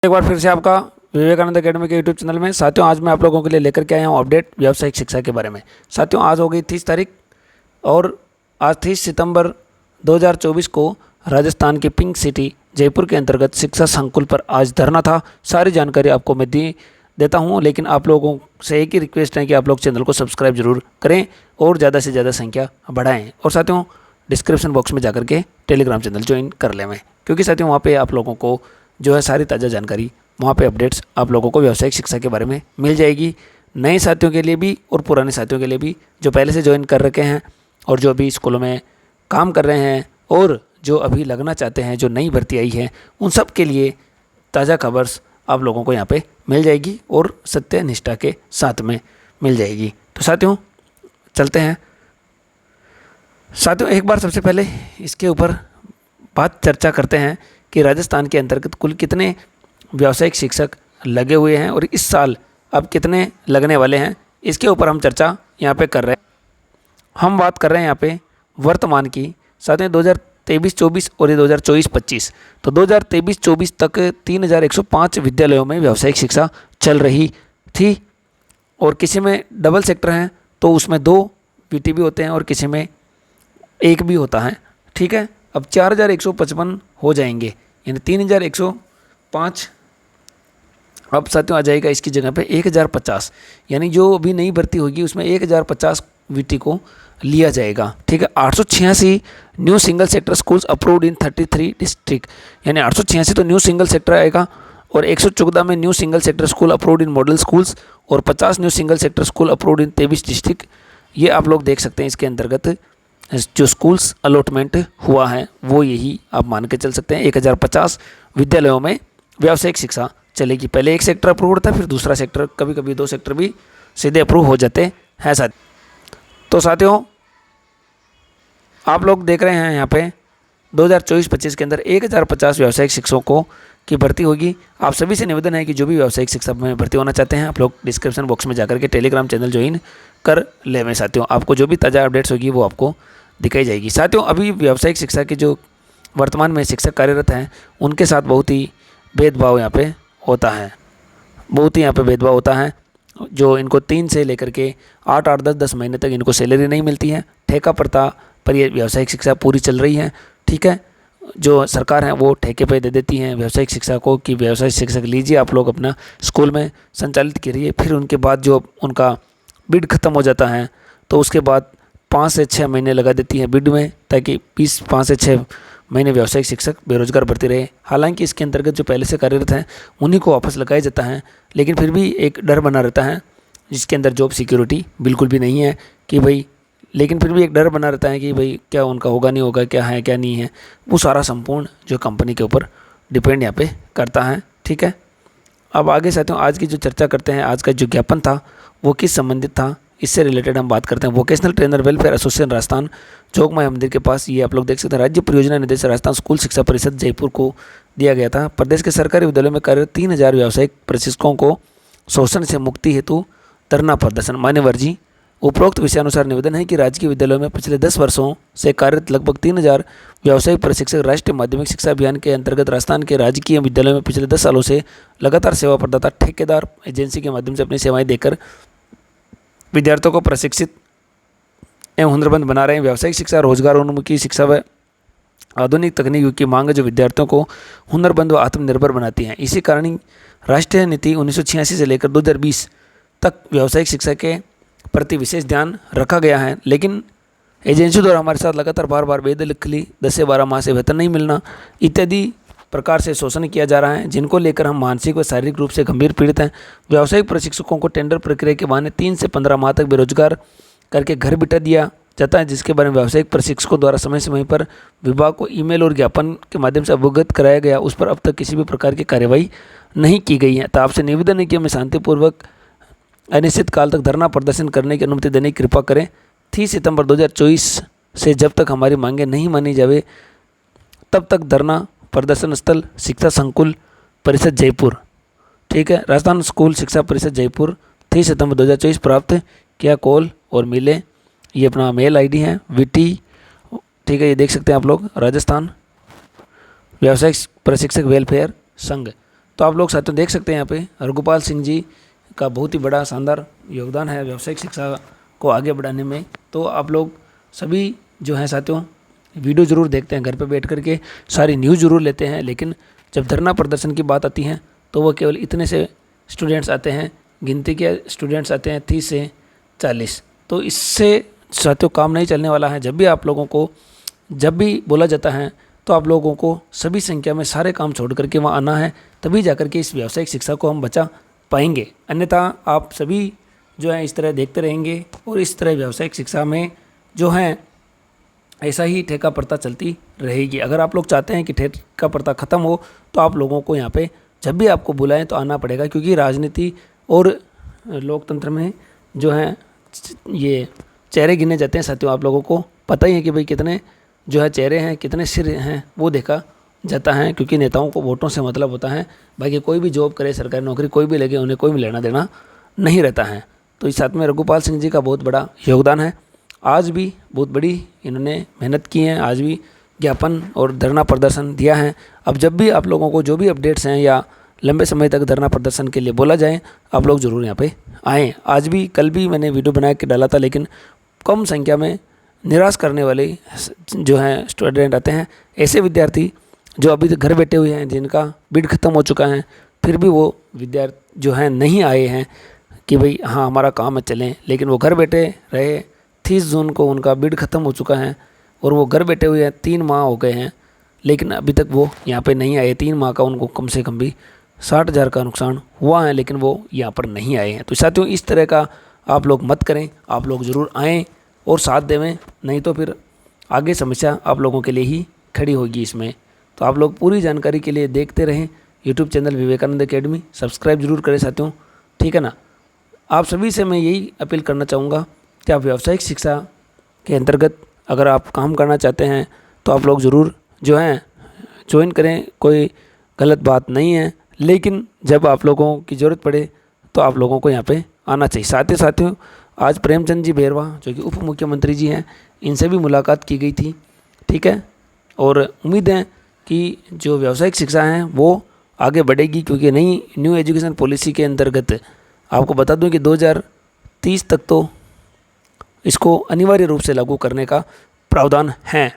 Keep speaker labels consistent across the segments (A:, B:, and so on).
A: एक बार फिर से आपका विवेकानंद अकेडमी के यूट्यूब चैनल में। साथियों, आज मैं आप लोगों के लिए लेकर के आया हूँ अपडेट व्यावसायिक शिक्षा के बारे में। साथियों, आज हो गई 30 तारीख और आज 30 सितंबर 2024 को राजस्थान के पिंक सिटी जयपुर के अंतर्गत शिक्षा संकुल पर आज धरना था। सारी जानकारी आपको मैं देता हूँ, लेकिन आप लोगों से एक ही रिक्वेस्ट है कि आप लोग चैनल को सब्सक्राइब जरूर करें और ज़्यादा से ज़्यादा संख्या बढ़ाएँ। और साथियों, डिस्क्रिप्शन बॉक्स में जाकर के टेलीग्राम चैनल ज्वाइन कर लें, क्योंकि साथियों वहाँ पे आप लोगों को जो है सारी ताज़ा जानकारी, वहाँ पे अपडेट्स आप लोगों को व्यावसायिक शिक्षा के बारे में मिल जाएगी। नए साथियों के लिए भी और पुराने साथियों के लिए भी, जो पहले से ज्वाइन कर रखे हैं और जो अभी स्कूलों में काम कर रहे हैं और जो अभी लगना चाहते हैं, जो नई भर्ती आई है, उन सब के लिए ताज़ा खबर्स आप लोगों को यहाँ पे मिल जाएगी और सत्य निष्ठा के साथ में मिल जाएगी। तो साथियों चलते हैं। साथियों, एक बार सबसे पहले इसके ऊपर चर्चा करते हैं कि राजस्थान के अंतर्गत कुल कितने व्यावसायिक शिक्षक लगे हुए हैं और इस साल अब कितने लगने वाले हैं, इसके ऊपर हम चर्चा यहाँ पे कर रहे हैं। हम बात कर रहे हैं यहाँ पे वर्तमान की। साथ में 2023-24 और ये 2024-25, तो 2023-24 तक 3105 विद्यालयों में व्यावसायिक शिक्षा चल रही थी और किसी में डबल सेक्टर हैं तो उसमें 2 वीटीबी होते हैं और किसी में 1 भी होता है। ठीक है, अब 4155 हो जाएंगे, यानी 3105 अब साथियों आ जाएगा इसकी जगह पे 1050, यानी जो अभी नई भर्ती होगी उसमें 1050 वीटी को लिया जाएगा। ठीक है, 886 new single sector schools approved in 33 district, यानी 886 तो न्यू सिंगल सेक्टर आएगा और 114 में new single sector school approved in model schools और 50 new single sector school approved in 23 district. ये आप लोग देख सकते हैं, इसके अंतर्गत जो स्कूल्स अलॉटमेंट हुआ है वो यही आप मान के चल सकते हैं। 1050 विद्यालयों में व्यावसायिक शिक्षा चलेगी। पहले एक सेक्टर अप्रूव होता है, फिर दूसरा सेक्टर, कभी कभी 2 सेक्टर भी सीधे अप्रूव हो जाते हैं साथ। तो साथियों, आप लोग देख रहे हैं यहाँ पे 2024-25 के अंदर 1050 व्यावसायिक शिक्षकों की भर्ती होगी। आप सभी से निवेदन है कि जो भी व्यावसायिक शिक्षा में भर्ती होना चाहते हैं, आप लोग डिस्क्रिप्शन बॉक्स में जाकर के टेलीग्राम चैनल ज्वाइन कर लें। साथियों, आपको जो भी ताज़ा अपडेट्स होगी वो आपको दिखाई जाएगी। साथियों, अभी व्यावसायिक शिक्षा के जो वर्तमान में शिक्षक कार्यरत हैं उनके साथ बहुत ही भेदभाव यहाँ पे होता है, बहुत ही यहाँ पे भेदभाव होता है। जो इनको 3 से लेकर के 8-8, 10-10 महीने तक इनको सैलरी नहीं मिलती है। ठेका प्रथा पर ये व्यावसायिक शिक्षा पूरी चल रही है। ठीक है, जो सरकार है वो ठेके पे दे देती हैं व्यावसायिक शिक्षा को कि व्यावसायिक शिक्षक लीजिए, आप लोग अपना स्कूल में संचालित करिए। फिर उनके बाद जो उनका बिड ख़त्म हो जाता है तो उसके बाद 5 से 6 महीने लगा देती है बिड में, ताकि 5 से 6 महीने व्यावसायिक शिक्षक बेरोजगार भर्ती रहे। हालांकि इसके अंतर्गत जो पहले से कार्यरत हैं उन्हीं को वापस लगाया जाता है, लेकिन फिर भी एक डर बना रहता है जिसके अंदर जॉब सिक्योरिटी बिल्कुल भी नहीं है कि भाई, लेकिन फिर भी एक डर बना रहता है कि भाई क्या उनका होगा नहीं होगा, क्या है क्या नहीं है। वो सारा संपूर्ण जो कंपनी के ऊपर डिपेंड यहाँ पे करता है। ठीक है, अब आगे साथियों आज की जो चर्चा करते हैं, आज का जो ज्ञापन था वो किस संबंधित था, इससे रिलेटेड हम बात करते हैं। Vocational trainer welfare association Rajasthan चौक माया मंदिर के पास, ये आप लोग देख सकते हैं, राज्य परियोजना निदेशक राजस्थान स्कूल शिक्षा परिषद जयपुर को दिया गया था। प्रदेश के सरकारी विद्यालयों में कार्यरत 3000 व्यावसायिक प्रशिक्षकों को शोषण से मुक्ति हेतु धरना प्रदर्शन। मान्यवर जी, उपरोक्त विषयानुसार निवेदन है कि राजकीय विद्यालयों में पिछले 10 वर्षों से कार्यरत लगभग 3000 व्यावसायिक प्रशिक्षक राष्ट्रीय माध्यमिक शिक्षा अभियान के अंतर्गत राजस्थान के राजकीय विद्यालयों में पिछले 10 सालों से लगातार सेवा प्रदाता ठेकेदार एजेंसी के माध्यम से अपनी सेवाएं देकर विद्यार्थियों को प्रशिक्षित एवं हुनरमंद बना रहे हैं। व्यावसायिक शिक्षा रोजगारोन्मुखी शिक्षा व आधुनिक तकनीक की मांग जो विद्यार्थियों को हुनरमंद व आत्मनिर्भर बनाती है। इसी कारण राष्ट्रीय नीति 1986 से लेकर 2020 तक व्यावसायिक शिक्षा के प्रति विशेष ध्यान रखा गया है, लेकिन एजेंसी द्वारा हमारे साथ लगातार बार बेदखली, 10 से 12 माह से वेतन नहीं मिलना इत्यादि प्रकार से शोषण किया जा रहा है, जिनको लेकर हम मानसिक व शारीरिक रूप से गंभीर पीड़ित हैं। व्यावसायिक प्रशिक्षकों को टेंडर प्रक्रिया के बहाने 3 से 15 माह तक बेरोजगार करके घर बिठा दिया जाता है, जिसके बारे में व्यावसायिक प्रशिक्षकों द्वारा समय समय पर विभाग को ईमेल और ज्ञापन के माध्यम से अवगत कराया गया, उस पर अब तक किसी भी प्रकार की कार्यवाही नहीं की गई है। तो आपसे निवेदन है कि हमें शांतिपूर्वक अनिश्चित काल तक धरना प्रदर्शन करने की अनुमति देने की कृपा करें। 30 सितंबर 2024 से जब तक हमारी मांगें नहीं मानी जावे तब तक धरना प्रदर्शन स्थल शिक्षा संकुल परिषद जयपुर। ठीक है, राजस्थान स्कूल शिक्षा परिषद जयपुर, 30 सितंबर 2024। प्राप्त किया कॉल और मिले, ये अपना मेल आईडी है वीटी। ठीक है, ये देख सकते हैं आप लोग, राजस्थान व्यावसायिक प्रशिक्षक वेलफेयर संघ। तो आप लोग साथियों देख सकते हैं यहाँ पे रघुपाल सिंह जी का बहुत ही बड़ा शानदार योगदान है व्यावसायिक शिक्षा को आगे बढ़ाने में। तो आप लोग सभी जो हैं साथियों वीडियो ज़रूर देखते हैं, घर पे बैठ कर के सारी न्यूज़ ज़रूर लेते हैं, लेकिन जब धरना प्रदर्शन की बात आती है तो वो केवल इतने से स्टूडेंट्स आते हैं, गिनती के स्टूडेंट्स आते हैं 30 से 40। तो इससे साथियों काम नहीं चलने वाला है। जब भी आप लोगों को जब भी बोला जाता है तो आप लोगों को सभी संख्या में सारे काम छोड़ करके वहाँ आना है, तभी जाकर के इस व्यावसायिक शिक्षा को हम बचा पाएंगे। अन्यथा आप सभी जो है इस तरह देखते रहेंगे और इस तरह व्यावसायिक शिक्षा में जो है ऐसा ही ठेका प्रथा चलती रहेगी। अगर आप लोग चाहते हैं कि ठेका प्रथा ख़त्म हो तो आप लोगों को यहाँ पे जब भी आपको बुलाएं तो आना पड़ेगा, क्योंकि राजनीति और लोकतंत्र में जो है ये चेहरे गिने जाते हैं साथियों। आप लोगों को पता ही है कि भाई कितने जो है चेहरे हैं, कितने सिर हैं, वो देखा जाता है, क्योंकि नेताओं को वोटों से मतलब होता है। बाकी कोई भी जॉब करे, सरकारी नौकरी कोई भी लगे, उन्हें कोई भी लेना देना नहीं रहता है। तो इस साथ में रघुपाल सिंह जी का बहुत बड़ा योगदान है। आज भी बहुत बड़ी इन्होंने मेहनत की है, आज भी ज्ञापन और धरना प्रदर्शन दिया है। अब जब भी आप लोगों को जो भी अपडेट्स हैं या लंबे समय तक धरना प्रदर्शन के लिए बोला जाए, आप लोग ज़रूर यहाँ पे आएँ। आज भी कल भी मैंने वीडियो बना के डाला था, लेकिन कम संख्या में निराश करने वाले जो हैं स्टूडेंट आते हैं। ऐसे विद्यार्थी जो अभी तक घर बैठे हुए हैं, जिनका बिड ख़त्म हो चुका है, फिर भी वो विद्यार्थी जो हैं नहीं आए हैं कि भाई हाँ हमारा काम है चलें, लेकिन वो घर बैठे रहे। 30 जून को उनका बिड ख़त्म हो चुका है और वो घर बैठे हुए हैं, 3 माह हो गए हैं, लेकिन अभी तक वो यहाँ पे नहीं आए। 3 माह का उनको कम से कम भी 60,000 का नुकसान हुआ है, लेकिन वो यहाँ पर नहीं आए हैं। तो साथियों इस तरह का आप लोग मत करें, आप लोग ज़रूर आएँ और साथ देवें, नहीं तो फिर आगे समस्या आप लोगों के लिए ही खड़ी होगी इसमें। तो आप लोग पूरी जानकारी के लिए देखते रहें YouTube channel Vivekanand Academy, subscribe जरूर करें साथियों, ठीक है ना। आप सभी से मैं यही अपील करना चाहूँगा कि आप व्यावसायिक शिक्षा के अंतर्गत अगर आप काम करना चाहते हैं तो आप लोग ज़रूर जो हैं ज्वाइन करें, कोई गलत बात नहीं है, लेकिन जब आप लोगों की ज़रूरत पड़े तो आप लोगों को यहाँ पे आना चाहिए। साथ ही साथियों आज प्रेमचंद जी बैरवा जो कि उप मुख्यमंत्री जी हैं, इनसे भी मुलाकात की गई थी, ठीक है। और उम्मीद है कि जो व्यावसायिक शिक्षा है वो आगे बढ़ेगी, क्योंकि नई न्यू एजुकेशन पॉलिसी के अंतर्गत आपको बता दूं कि 2030 तक तो इसको अनिवार्य रूप से लागू करने का प्रावधान है,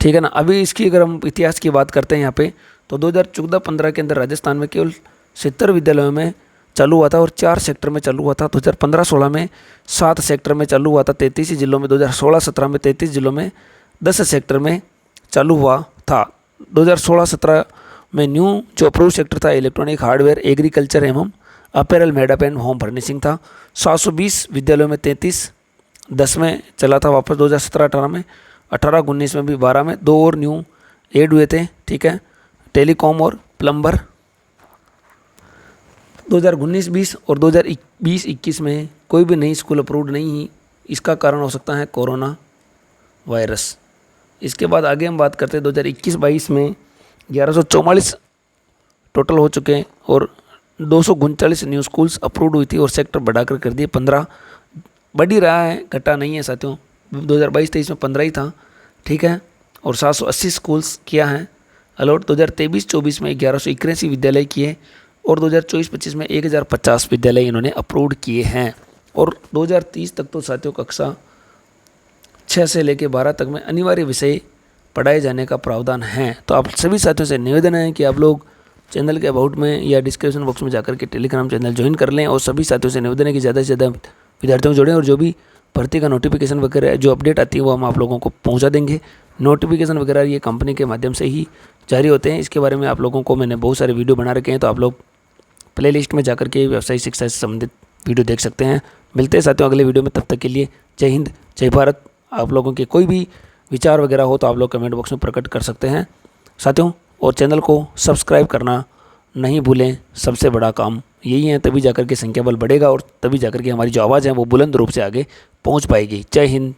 A: ठीक है ना। अभी इसकी अगर हम इतिहास की बात करते हैं यहाँ पे, तो 2014-15 के अंदर राजस्थान में केवल 70 विद्यालयों में चालू हुआ था और 4 सेक्टर में चालू हुआ था। 2015-16 में 7 सेक्टर में चालू हुआ था, 33 जिलों में। 2016-17 में 33 जिलों में 10 सेक्टर में चालू हुआ था। 2016-17 में न्यू जो अप्रूव सेक्टर था इलेक्ट्रॉनिक, हार्डवेयर, एग्रीकल्चर एवं apparel, made up and home furnishing था। 720 विद्यालयों में 33, 10 में चला था वापस 2017-18 में, 18-19 में भी 12 में 2 और न्यू ऐड हुए थे, ठीक है, टेलीकॉम और प्लम्बर। 2019-20 और 2020-21 में कोई भी नई स्कूल अप्रूव्ड नहीं हुई। इसका कारण हो सकता है कोरोना वायरस। इसके बाद आगे हम बात करते हैं 2021-22 में 1144 टोटल हो चुके हैं और 239 न्यू स्कूल्स अप्रूव्ड हुई थी और सेक्टर बढ़ाकर कर दिए 15। बढ़ ही रहा है, घटा नहीं है साथियों। 2022-23 में 15 ही था, ठीक है, और 780 स्कूल्स किया है अलॉट। 2023-24 में 1181 विद्यालय किए और 2024-25 में 1050 विद्यालय इन्होंने अप्रूव्ड किए हैं। और 2030 तक तो साथियों कक्षा 6 से लेकर 12 तक में अनिवार्य विषय पढ़ाए जाने का प्रावधान है। तो आप सभी साथियों से निवेदन है कि आप लोग चैनल के अबाउट में या डिस्क्रिप्शन बॉक्स में जाकर के टेलीग्राम चैनल ज्वाइन कर लें। और सभी साथियों से निवेदन है कि ज़्यादा से ज़्यादा विद्यार्थियों को जोड़ें और जो भी भर्ती का नोटिफिकेशन वगैरह जो अपडेट आती है वो हम आप लोगों को पहुंचा देंगे। नोटिफिकेशन वगैरह ये कंपनी के माध्यम से ही जारी होते हैं। इसके बारे में आप लोगों को मैंने बहुत सारे वीडियो बना रखे हैं, तो आप लोग प्लेलिस्ट में जाकर के व्यवसायिक शिक्षा से संबंधित वीडियो देख सकते हैं। मिलते हैं साथियों अगले वीडियो में, तब तक के लिए जय हिंद, जय भारत। आप लोगों के कोई भी विचार वगैरह हो तो आप लोग कमेंट बॉक्स में प्रकट कर सकते हैं साथियों। और चैनल को सब्सक्राइब करना नहीं भूलें, सबसे बड़ा काम यही है, तभी जाकर के संख्या बल बढ़ेगा और तभी जाकर के हमारी जो आवाज़ है वो बुलंद रूप से आगे पहुंच पाएगी। जय हिंद,